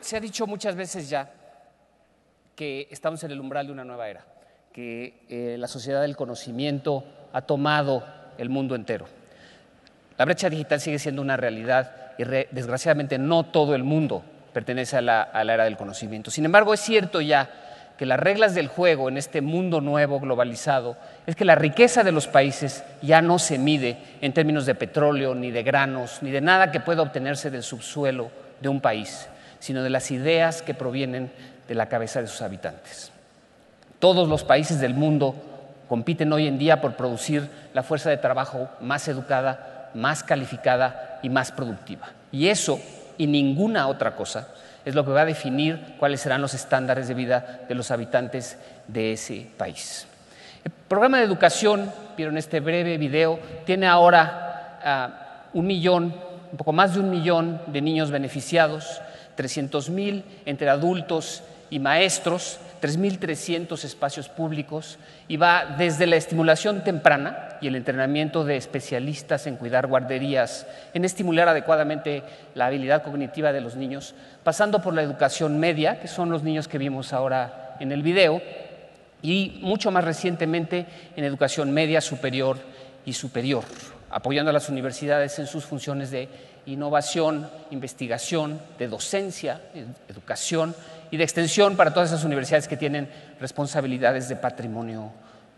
Se ha dicho muchas veces ya que estamos en el umbral de una nueva era, que la sociedad del conocimiento ha tomado el mundo entero. La brecha digital sigue siendo una realidad y desgraciadamente no todo el mundo pertenece a la era del conocimiento. Sin embargo, es cierto ya que las reglas del juego en este mundo nuevo globalizado es que la riqueza de los países ya no se mide en términos de petróleo, ni de granos, ni de nada que pueda obtenerse del subsuelo de un país, sino de las ideas que provienen de la cabeza de sus habitantes. Todos los países del mundo compiten hoy en día por producir la fuerza de trabajo más educada, más calificada y más productiva. Y eso, y ninguna otra cosa, es lo que va a definir cuáles serán los estándares de vida de los habitantes de ese país. El programa de educación, vieron este breve video, tiene ahora 1 millón, un poco más de 1 millón de niños beneficiados, 300,000 entre adultos y maestros, 3,300 espacios públicos, y va desde la estimulación temprana y el entrenamiento de especialistas en cuidar guarderías, en estimular adecuadamente la habilidad cognitiva de los niños, pasando por la educación media, que son los niños que vimos ahora en el video, y mucho más recientemente en educación media, superior y superior, apoyando a las universidades en sus funciones de innovación, investigación, de docencia, educación y de extensión para todas esas universidades que tienen responsabilidades de patrimonio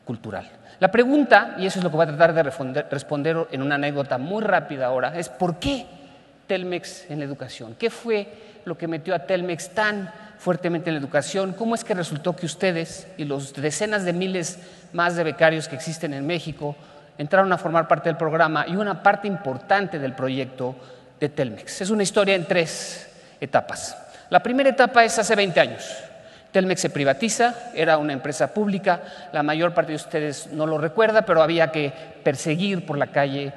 cultural. La pregunta, y eso es lo que voy a tratar de responder en una anécdota muy rápida ahora, es ¿por qué Telmex en la educación? ¿Qué fue lo que metió a Telmex tan fuertemente en la educación? ¿Cómo es que resultó que ustedes y los decenas de miles más de becarios que existen en México entraron a formar parte del programa y una parte importante del proyecto de Telmex? Es una historia en 3 etapas. La primera etapa es hace 20 años. Telmex se privatiza, era una empresa pública, la mayor parte de ustedes no lo recuerda, pero había que perseguir por la calle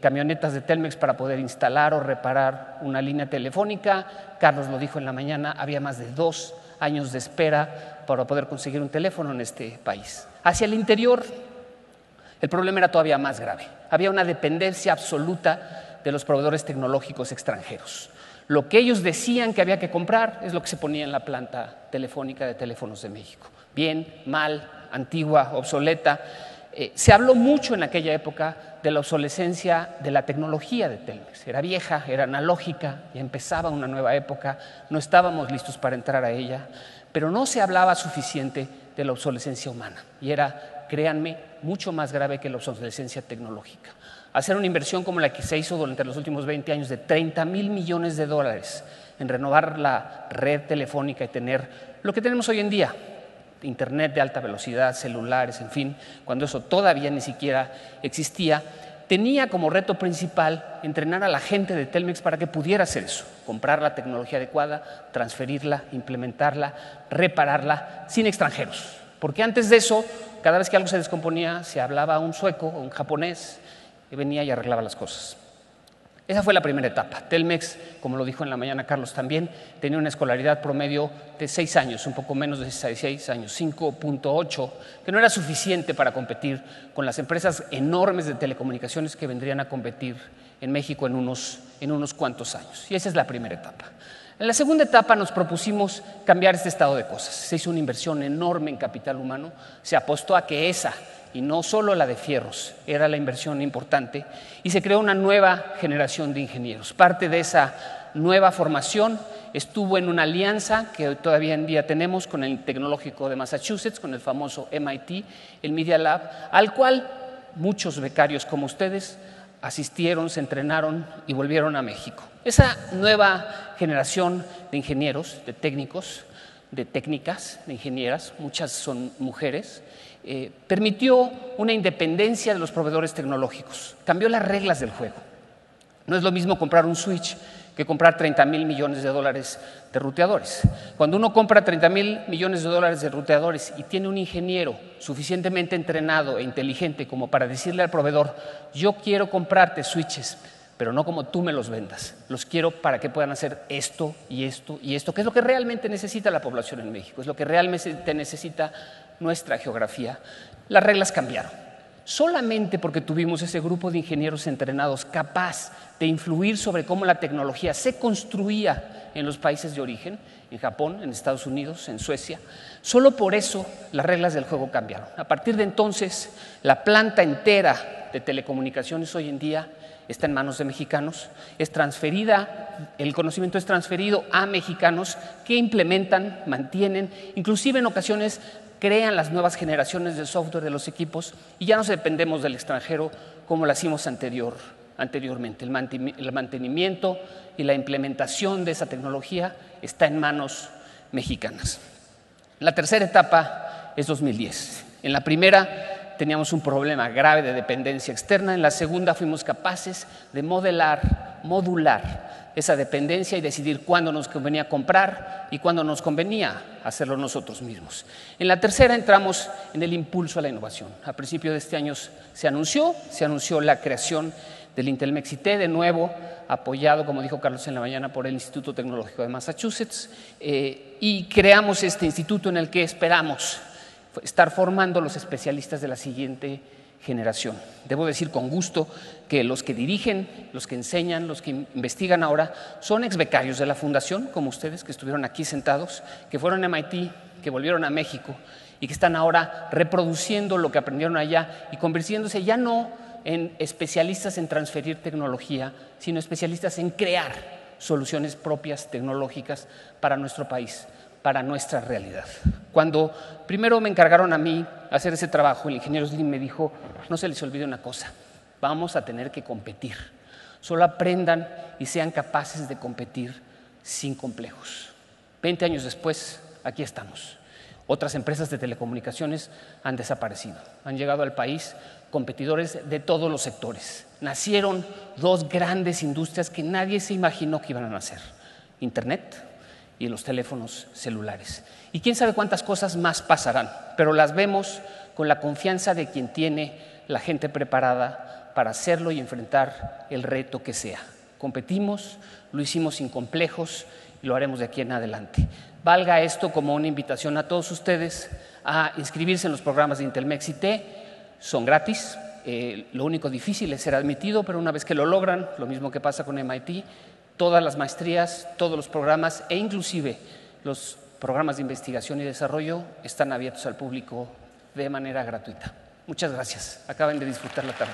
camionetas de Telmex para poder instalar o reparar una línea telefónica. Carlos lo dijo en la mañana, había más de 2 años de espera para poder conseguir un teléfono en este país. Hacia el interior, el problema era todavía más grave. Había una dependencia absoluta de los proveedores tecnológicos extranjeros. Lo que ellos decían que había que comprar es lo que se ponía en la planta telefónica de Teléfonos de México. Bien, mal, antigua, obsoleta. Se habló mucho en aquella época de la obsolescencia de la tecnología de Telmex. Era vieja, era analógica, ya empezaba una nueva época, no estábamos listos para entrar a ella, pero no se hablaba suficiente de la obsolescencia humana. Y era, créanme, mucho más grave que la obsolescencia tecnológica. Hacer una inversión como la que se hizo durante los últimos 20 años de $30,000 millones en renovar la red telefónica y tener lo que tenemos hoy en día, internet de alta velocidad, celulares, en fin, cuando eso todavía ni siquiera existía, tenía como reto principal entrenar a la gente de Telmex para que pudiera hacer eso, comprar la tecnología adecuada, transferirla, implementarla, repararla, sin extranjeros. Porque antes de eso, cada vez que algo se descomponía, se hablaba un sueco o un japonés, que venía y arreglaba las cosas. Esa fue la primera etapa. Telmex, como lo dijo en la mañana Carlos también, tenía una escolaridad promedio de 6 años, un poco menos de 6 años, 5.8, que no era suficiente para competir con las empresas enormes de telecomunicaciones que vendrían a competir en México en unos cuantos años. Y esa es la primera etapa. En la segunda etapa nos propusimos cambiar este estado de cosas. Se hizo una inversión enorme en capital humano, se apostó a que esa, y no solo la de fierros, era la inversión importante, y se creó una nueva generación de ingenieros. Parte de esa nueva formación estuvo en una alianza que todavía en día tenemos con el Tecnológico de Massachusetts, con el famoso MIT, el Media Lab, al cual muchos becarios como ustedes asistieron, se entrenaron y volvieron a México. Esa nueva generación de ingenieros, de técnicos, de técnicas, de ingenieras, muchas son mujeres, permitió una independencia de los proveedores tecnológicos, cambió las reglas del juego. No es lo mismo comprar un switch que comprar $30,000 millones de ruteadores. Cuando uno compra $30,000 millones de ruteadores y tiene un ingeniero suficientemente entrenado e inteligente como para decirle al proveedor, yo quiero comprarte switches, pero no como tú me los vendas, los quiero para que puedan hacer esto y esto y esto, que es lo que realmente necesita la población en México, es lo que realmente necesita nuestra geografía. Las reglas cambiaron. solamente porque tuvimos ese grupo de ingenieros entrenados capaz de influir sobre cómo la tecnología se construía en los países de origen, en Japón, en Estados Unidos, en Suecia. Solo por eso las reglas del juego cambiaron. A partir de entonces, la planta entera de telecomunicaciones hoy en día está en manos de mexicanos, es transferida, el conocimiento es transferido a mexicanos que implementan, mantienen, inclusive en ocasiones crean las nuevas generaciones de software de los equipos y ya no dependemos del extranjero como lo hacíamos anteriormente. El mantenimiento y la implementación de esa tecnología está en manos mexicanas. La tercera etapa es 2010. En la primera teníamos un problema grave de dependencia externa. En la segunda fuimos capaces de modular esa dependencia y decidir cuándo nos convenía comprar y cuándo nos convenía hacerlo nosotros mismos. En la tercera entramos en el impulso a la innovación. A principios de este año se anunció la creación del Intelmex IT, de nuevo apoyado, como dijo Carlos en la mañana, por el Instituto Tecnológico de Massachusetts, y creamos este instituto en el que esperamos estar formando los especialistas de la siguiente generación. Debo decir con gusto que los que dirigen, los que enseñan, los que investigan ahora son exbecarios de la fundación, como ustedes que estuvieron aquí sentados, que fueron a MIT, que volvieron a México y que están ahora reproduciendo lo que aprendieron allá y convirtiéndose ya no en especialistas en transferir tecnología, sino especialistas en crear soluciones propias tecnológicas para nuestro país, para nuestra realidad. Cuando primero me encargaron a mí hacer ese trabajo, el ingeniero Slim me dijo, no se les olvide una cosa, vamos a tener que competir. Solo aprendan y sean capaces de competir sin complejos. 20 años después, aquí estamos. Otras empresas de telecomunicaciones han desaparecido. Han llegado al país competidores de todos los sectores. Nacieron dos grandes industrias que nadie se imaginó que iban a nacer: Internet y los teléfonos celulares. Y quién sabe cuántas cosas más pasarán, pero las vemos con la confianza de quien tiene la gente preparada para hacerlo y enfrentar el reto que sea. Competimos, lo hicimos sin complejos y lo haremos de aquí en adelante. Valga esto como una invitación a todos ustedes a inscribirse en los programas de Intelmex IT. Son gratis, lo único difícil es ser admitido, pero una vez que lo logran, lo mismo que pasa con MIT, todas las maestrías, todos los programas e inclusive los programas de investigación y desarrollo están abiertos al público de manera gratuita. Muchas gracias. Acaben de disfrutar la tarde.